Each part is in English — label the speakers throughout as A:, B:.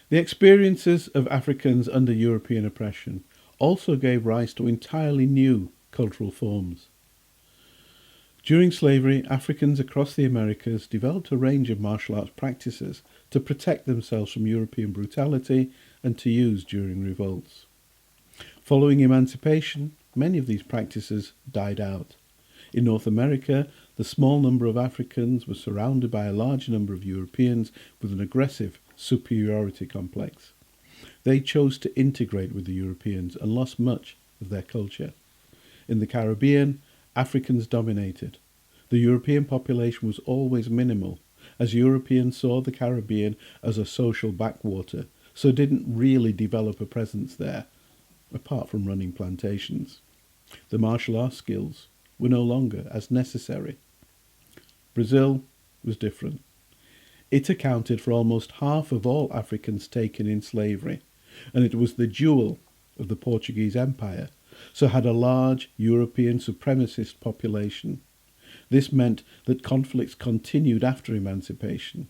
A: The experiences of Africans under European oppression also gave rise to entirely new cultural forms. During slavery, Africans across the Americas developed a range of martial arts practices to protect themselves from European brutality and to use during revolts. Following emancipation, many of these practices died out. In North America, the small number of Africans were surrounded by a large number of Europeans with an aggressive superiority complex. They chose to integrate with the Europeans and lost much of their culture. In the Caribbean, Africans dominated. The European population was always minimal, as Europeans saw the Caribbean as a social backwater, so didn't really develop a presence there, apart from running plantations. The martial arts skills were no longer as necessary. Brazil was different. It accounted for almost half of all Africans taken in slavery, and it was the jewel of the Portuguese Empire, so had a large European supremacist population. This meant that conflicts continued after emancipation.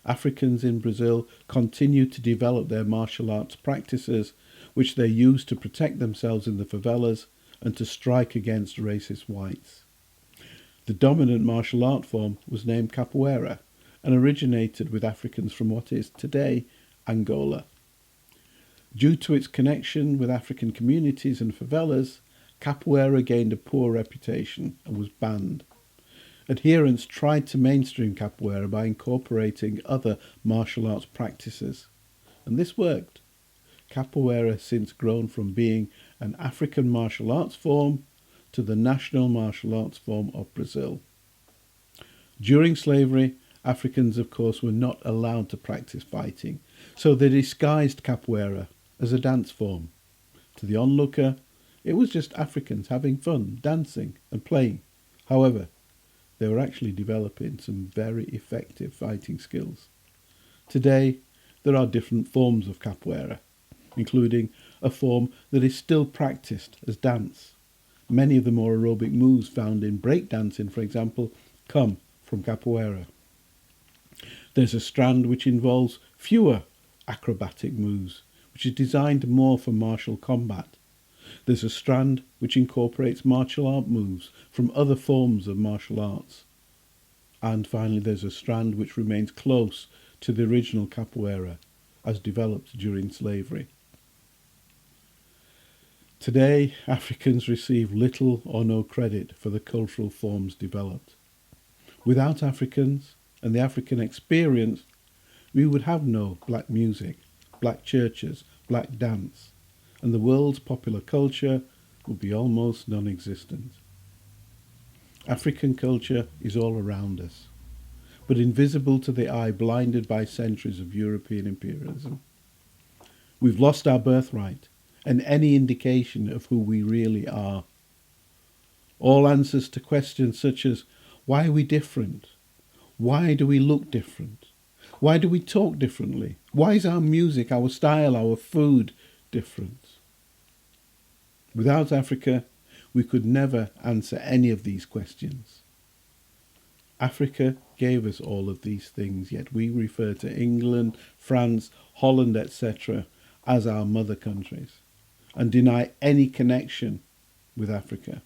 A: Africans in Brazil continued to develop their martial arts practices, which they used to protect themselves in the favelas and to strike against racist whites. The dominant martial art form was named Capoeira and originated with Africans from what is today Angola. Due to its connection with African communities and favelas, Capoeira gained a poor reputation and was banned. Adherents tried to mainstream Capoeira by incorporating other martial arts practices, and this worked. Capoeira has since grown from being an African martial arts form to the national martial arts form of Brazil. During slavery, Africans, of course, were not allowed to practice fighting, so they disguised Capoeira as a dance form. To the onlooker, it was just Africans having fun, dancing and playing. However, they were actually developing some very effective fighting skills. Today, there are different forms of Capoeira, including a form that is still practiced as dance. Many of the more aerobic moves found in breakdancing, for example, come from Capoeira. There's a strand which involves fewer acrobatic moves, which is designed more for martial combat. There's a strand which incorporates martial art moves from other forms of martial arts. And finally, there's a strand which remains close to the original Capoeira, as developed during slavery. Today, Africans receive little or no credit for the cultural forms developed. Without Africans and the African experience, we would have no black music, black churches, black dance, and the world's popular culture would be almost non-existent. African culture is all around us, but invisible to the eye, blinded by centuries of European imperialism. We've lost our birthright and any indication of who we really are. All answers to questions such as, why are we different? Why do we look different? Why do we talk differently? Why is our music, our style, our food different? Without Africa, we could never answer any of these questions. Africa gave us all of these things, yet we refer to England, France, Holland, etc. as our mother countries, and deny any connection with Africa.